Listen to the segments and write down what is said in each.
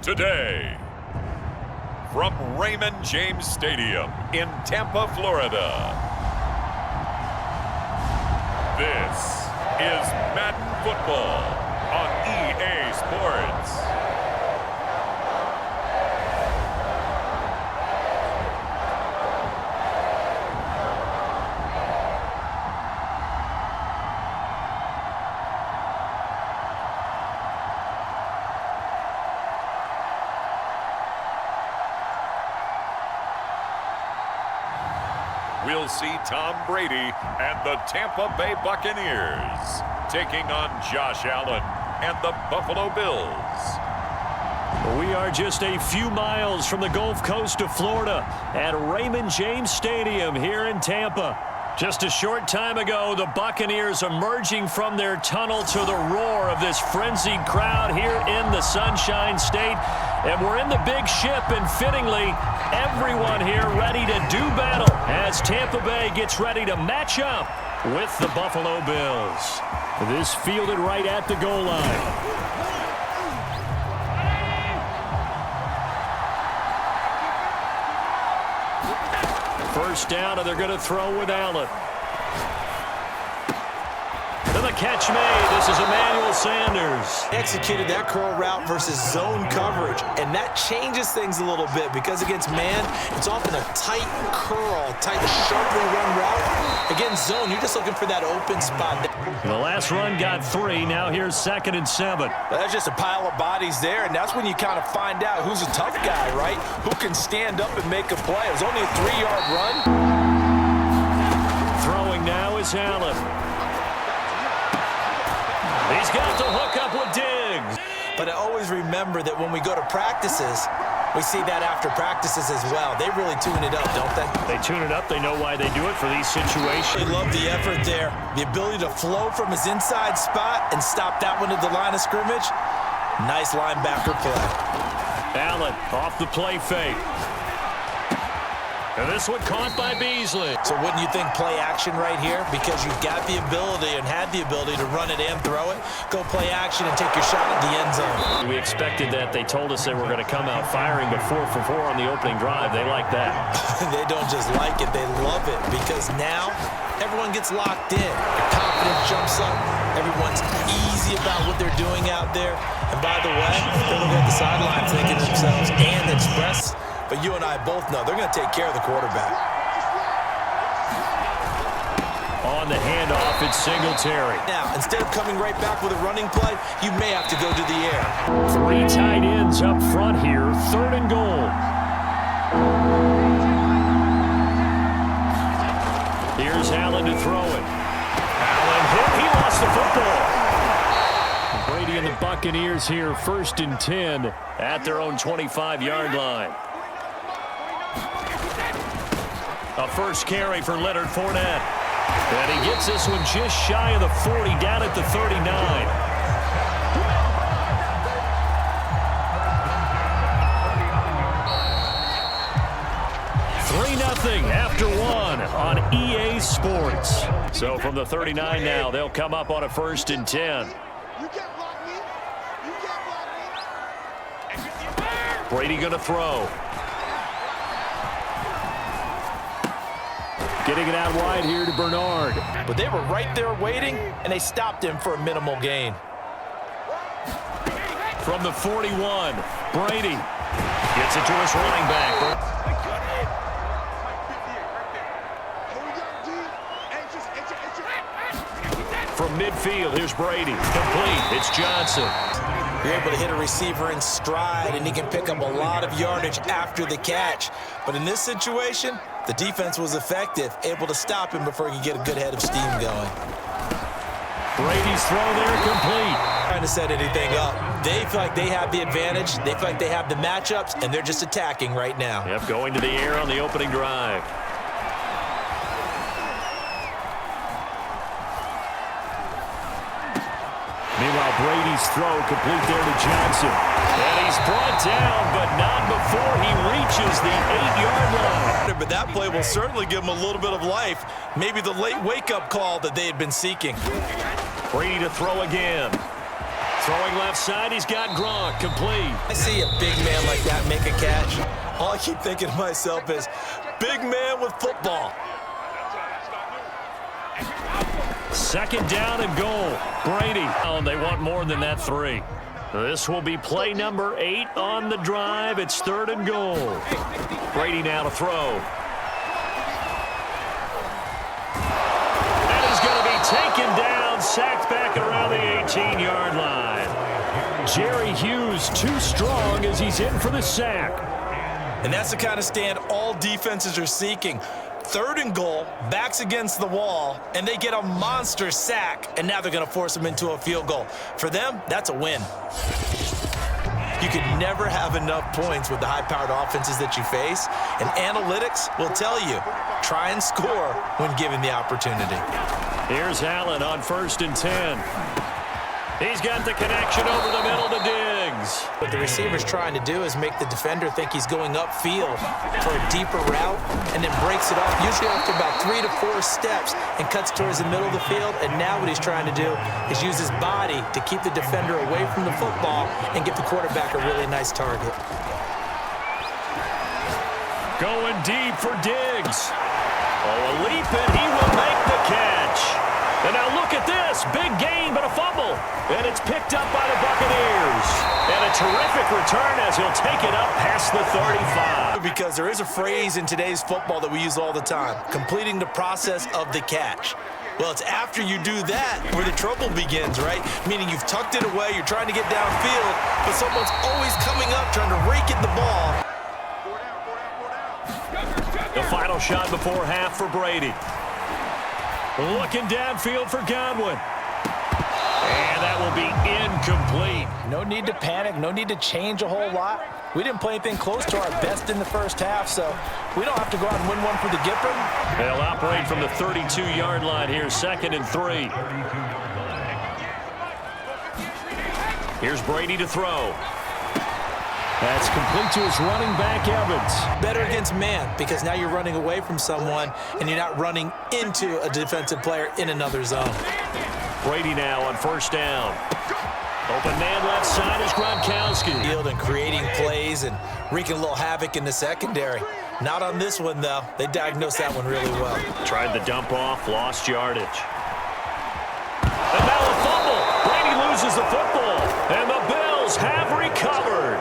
today. From Raymond James Stadium in Tampa, Florida, this is Madden Football on EA Sports. We'll see Tom Brady and the Tampa Bay Buccaneers taking on Josh Allen and the Buffalo Bills. We are just a few miles from the Gulf Coast of Florida at Raymond James Stadium here in Tampa. Just a short time ago, the Buccaneers emerging from their tunnel to the roar of this frenzied crowd here in the Sunshine State. And we're in the big ship, and fittingly, everyone here ready to do battle as Tampa Bay gets ready to match up with the Buffalo Bills. This fielded right at the goal line. First down, and they're going to throw with Allen. And the catch made. This is Emmanuel Sanders. Executed that curl route versus zone coverage, and that changes things a little bit because against man, it's often a tight curl, tight, sharply run route. Against zone, you're just looking for that open spot. The last run got 3. Now here's 2nd and 7. That's just a pile of bodies there, and that's when you kind of find out who's a tough guy, right? Who can stand up and make a play. It was only a 3-yard run. Throwing now is Allen. He's got the hook up with Diggs. But I always remember that when we go to practices, we see that after practices as well. They really tune it up, don't they? They tune it up. They know why they do it for these situations. They love the effort there. The ability to flow from his inside spot and stop that one at the line of scrimmage. Nice linebacker play. Allen off the play fake. And this one caught by Beasley. So wouldn't you think play action right here? Because you've got the ability and had the ability to run it and throw it. Go play action and take your shot at the end zone. We expected that. They told us they were going to come out firing, but 4 for 4 on the opening drive. They like that. They don't just like it. They love it because now everyone gets locked in. Confidence jumps up. Everyone's easy about what they're doing out there. And by the way, they're looking at the sideline thinking to themselves and express. But you and I both know they're going to take care of the quarterback. On the handoff, it's Singletary. Now, instead of coming right back with a running play, you may have to go to the air. 3 tight ends up front here, 3rd and goal. Here's Allen to throw it. Allen hit. He lost the football. Brady and the Buccaneers here, 1st and 10 at their own 25-yard line. A first carry for Leonard Fournette. And he gets this one just shy of the 40, down at the 39. 3-0 after 1 on EA Sports. So from the 39 now, they'll come up on a 1st and 10. Brady going to throw. Getting it out wide here to Bernard. But they were right there waiting, and they stopped him for a minimal gain. From the 41, Brady gets it to his running back. From midfield, here's Brady. Complete. It's Johnson. You're able to hit a receiver in stride, and he can pick up a lot of yardage after the catch. But in this situation, the defense was effective, able to stop him before he could get a good head of steam going. Brady's throw there complete. Trying to set anything up. They feel like they have the advantage. They feel like they have the matchups, and they're just attacking right now. Yep, going to the air on the opening drive. Meanwhile, Brady's throw complete there to Johnson. And he's brought down, but not before he reaches the 8-yard line. But that play will certainly give him a little bit of life. Maybe the late wake-up call that they had been seeking. Brady to throw again. Throwing left side, he's got Gronk, complete. I see a big man like that make a catch. All I keep thinking to myself is, big man with football. Second down and goal. Brady. Oh, they want more than that 3. This will be play number 8 on the drive. It's 3rd and goal. Brady now to throw. That is going to be taken down, sacked back around the 18-yard line. Jerry Hughes too strong as he's in for the sack. And that's the kind of stand all defenses are seeking. 3rd and goal, backs against the wall, and they get a monster sack, and now they're going to force them into a field goal. For them, that's a win. You could never have enough points with the high-powered offenses that you face, and analytics will tell you, try and score when given the opportunity. Here's Allen on 1st and 10. He's got the connection over the middle to Diggs. What the receiver's trying to do is make the defender think he's going upfield for a deeper route and then breaks it off, usually after about 3 to 4 steps, and cuts towards the middle of the field. And now what he's trying to do is use his body to keep the defender away from the football and give the quarterback a really nice target. Going deep for Diggs. Oh, a leap, and he will make the catch. And now look at this. Big gain, but a fumble. And it's picked up by the Buccaneers. And a terrific return as he'll take it up past the 35. Because there is a phrase in today's football that we use all the time, completing the process of the catch. Well, it's after you do that where the trouble begins, right? Meaning you've tucked it away, you're trying to get downfield, but someone's always coming up trying to rake at the ball. The final shot before half for Brady. Looking downfield for Godwin. And that will be incomplete. No need to panic. No need to change a whole lot. We didn't play anything close to our best in the first half, so we don't have to go out and win one for the Gipper. They'll operate from the 32-yard line here, 2nd and 3. Here's Brady to throw. That's complete to his running back, Evans. Better against man, because now you're running away from someone and you're not running into a defensive player in another zone. Brady now on 1st down. Open man left side is Gronkowski. Field and creating plays and wreaking a little havoc in the secondary. Not on this one, though. They diagnosed that one really well. Tried the dump off, lost yardage. And now a fumble. Brady loses the football, and the Bills have recovered.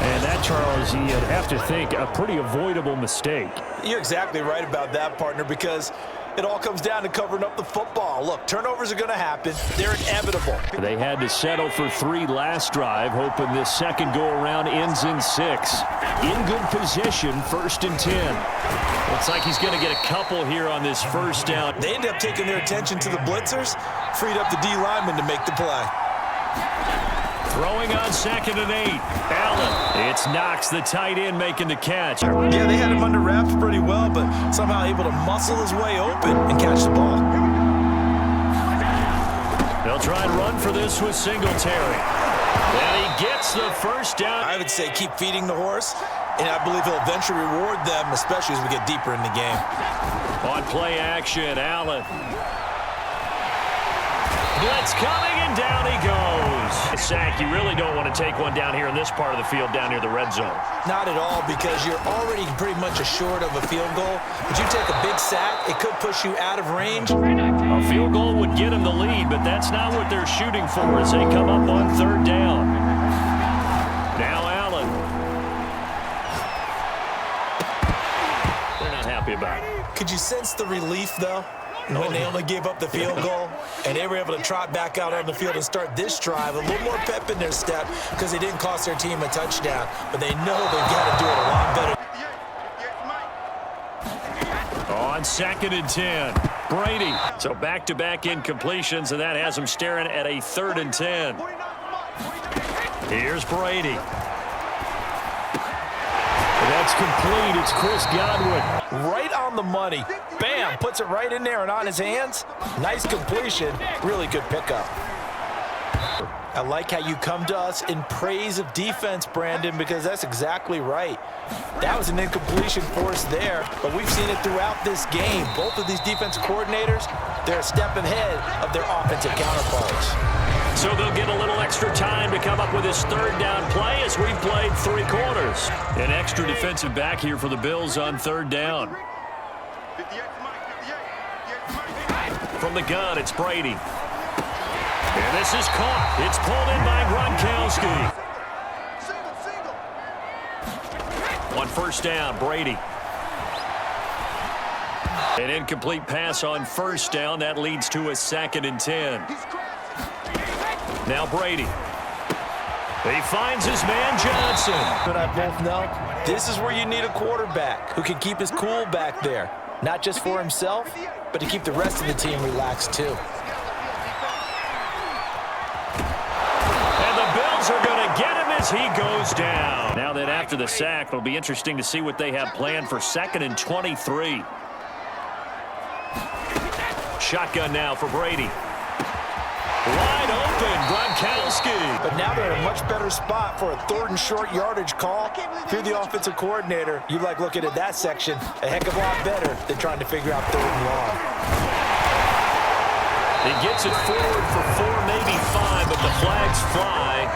And that, Charles, you'd have to think a pretty avoidable mistake. You're exactly right about that, partner, because it all comes down to covering up the football. Look, turnovers are going to happen. They're inevitable. They had to settle for 3 last drive, hoping this second go-around ends in 6. In good position, 1st and 10. Looks like he's going to get a couple here on this 1st down. They end up taking their attention to the blitzers, freed up the D lineman to make the play. Throwing on 2nd and 8. Allen. It's Knox, the tight end, making the catch. Yeah, they had him under wraps pretty well, but somehow able to muscle his way open and catch the ball. They'll try and run for this with Singletary. And he gets the 1st down. I would say keep feeding the horse, and I believe he'll eventually reward them, especially as we get deeper in the game. On play action, Allen. Blitz coming, and down he goes. A sack, you really don't want to take one down here in this part of the field, down near the red zone. Not at all, because you're already pretty much assured of a field goal. But you take a big sack, it could push you out of range. A field goal would get them the lead, but that's not what they're shooting for as they come up on 3rd down. Now Allen. They're not happy about it. Could you sense the relief, though, when they only gave up the field goal and they were able to trot back out on the field and start this drive? A little more pep in their step because they didn't cost their team a touchdown, but they know they've got to do it a lot better. On 2nd and 10, Brady. So back-to-back incompletions, and that has him staring at a 3rd and 10. Here's Brady. That's complete. It's Chris Godwin. Right on the money. Bam, puts it right in there and on his hands. Nice completion. Really good pickup. I like how you come to us in praise of defense, Brandon, because that's exactly right. That was an incompletion force there, but we've seen it throughout this game. Both of these defense coordinators, they're a step ahead of their offensive counterparts. So they'll get a little extra time to come up with this third down play as we've played 3 quarters. An extra defensive back here for the Bills on third down. From the gun, it's Brady. And this is caught. It's pulled in by Gronkowski. On first down, Brady. An incomplete pass on first down. That leads to a 2nd and 10. Now Brady. He finds his man Johnson. But I both know this is where you need a quarterback who can keep his cool back there. Not just for himself, but to keep the rest of the team relaxed too. And the Bills are going to get him as he goes down. Now that after the sack, it'll be interesting to see what they have planned for 2nd and 23. Shotgun now for Brady. Wide open, Gronkowski. But now they're in a much better spot for a 3rd and short yardage call. If you're the offensive coordinator, you like looking at that section a heck of a lot better than trying to figure out 3rd and long. He gets it forward for 4, maybe 5, but the flags fly.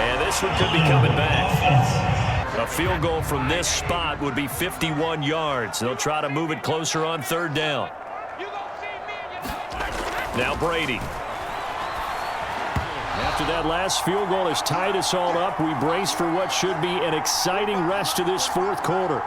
And this one could be coming back. A field goal from this spot would be 51 yards. They'll try to move it closer on 3rd down. Now Brady. After that last field goal has tied us all up, we brace for what should be an exciting rest of this 4th quarter.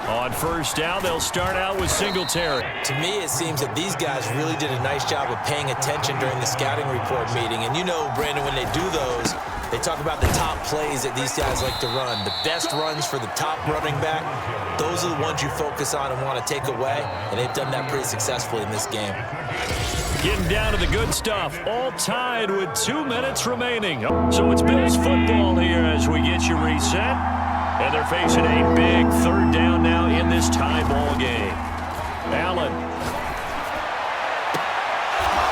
On first down, they'll start out with Singletary. To me, it seems that these guys really did a nice job of paying attention during the scouting report meeting. And you know, Brandon, when they do those, they talk about the top plays that these guys like to run. The best runs for the top running back, those are the ones you focus on and want to take away. And they've done that pretty successfully in this game. Getting down to the good stuff, all tied with 2 minutes remaining. So it's Bills football here as we get you reset. And they're facing a big 3rd down now in this tie ball game. Allen.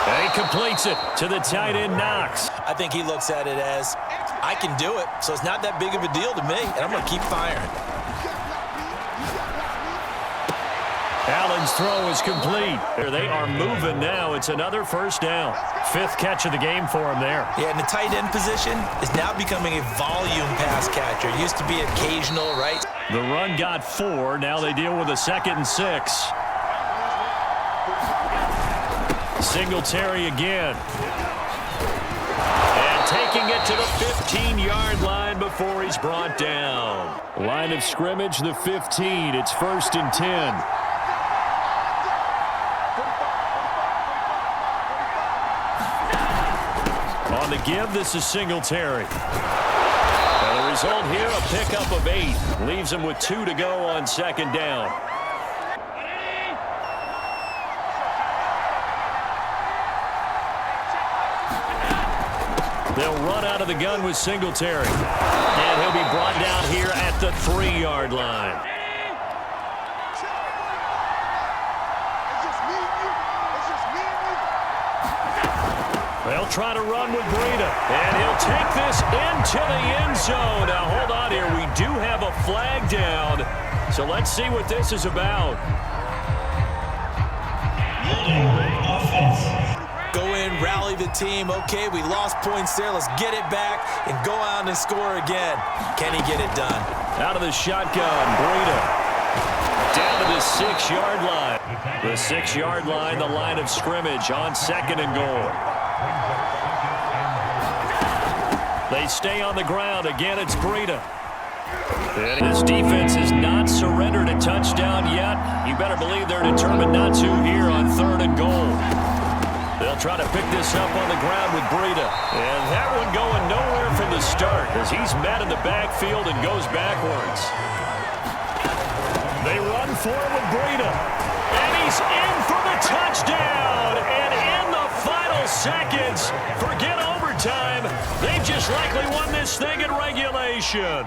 And he completes it to the tight end, Knox. I think he looks at it as, I can do it, so it's not that big of a deal to me, and I'm going to keep firing. Allen's throw is complete. There they are moving now. It's another first down. 5th catch of the game for him there. Yeah, and the tight end position is now becoming a volume pass catcher. It used to be occasional, right? The run got 4. Now they deal with a 2nd and 6. Singletary again. And taking it to the 15-yard line before he's brought down. Line of scrimmage, the 15. It's 1st and 10. On the give, this is Singletary. And the result here, a pickup of 8. Leaves him with 2 to go on 2nd down. They'll run out of the gun with Singletary. And he'll be brought down here at the 3-yard line. They'll try to run with Breida. And he'll take this into the end zone. Now, hold on here. We do have a flag down. So let's see what this is about. Go in, rally the team. Okay, we lost points there. Let's get it back and go out and score again. Can he get it done? Out of the shotgun, Breida. Down to the 6-yard line. The 6-yard line, the line of scrimmage on 2nd and goal. They stay on the ground. Again, it's Breida. And this defense has not surrendered a touchdown yet. You better believe they're determined not to here on 3rd and goal. They'll try to pick this up on the ground with Breida. And that one going nowhere from the start as he's met in the backfield and goes backwards. They run for it with Breida. And he's in for the touchdown. And in the final seconds, forget overtime. They've just likely won this thing in regulation.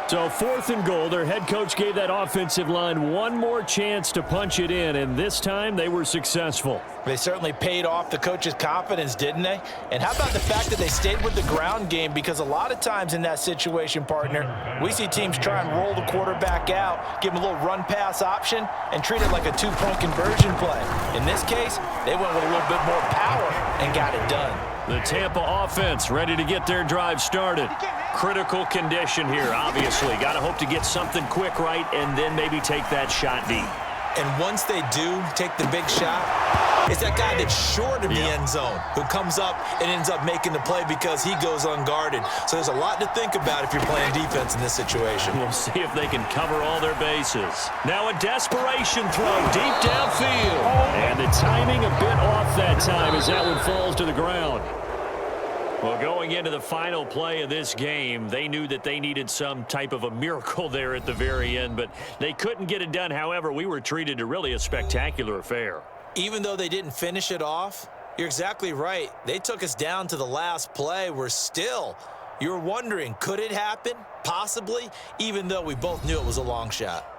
So 4th and goal. Their head coach gave that offensive line one more chance to punch it in, and this time they were successful. They certainly paid off the coach's confidence, didn't they? And how about the fact that they stayed with the ground game? Because a lot of times in that situation, partner, we see teams try and roll the quarterback out, give him a little run-pass option, and treat it like a two-point conversion play. In this case, they went with a little bit more power and got it done. The Tampa offense ready to get their drive started. Critical condition here, obviously. Got to hope to get something quick right and then maybe take that shot deep. And once they do take the big shot, it's that guy that's short of the end zone who comes up and ends up making the play because he goes unguarded. So there's a lot to think about if you're playing defense in this situation. We'll see if they can cover all their bases. Now a desperation throw deep downfield. And the timing a bit off that time as that one falls to the ground. Well, going into the final play of this game, they knew that they needed some type of a miracle there at the very end, but they couldn't get it done. However, we were treated to really a spectacular affair. Even though they didn't finish it off, you're exactly right. They took us down to the last play. You were wondering, could it happen? Possibly, even though we both knew it was a long shot.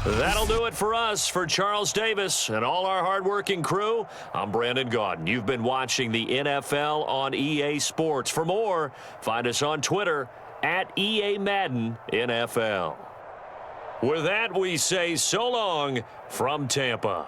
That'll do it for us. For Charles Davis and all our hardworking crew, I'm Brandon Gaudin. You've been watching the NFL on EA Sports. For more, find us on Twitter at EA Madden NFL. With that, we say so long from Tampa.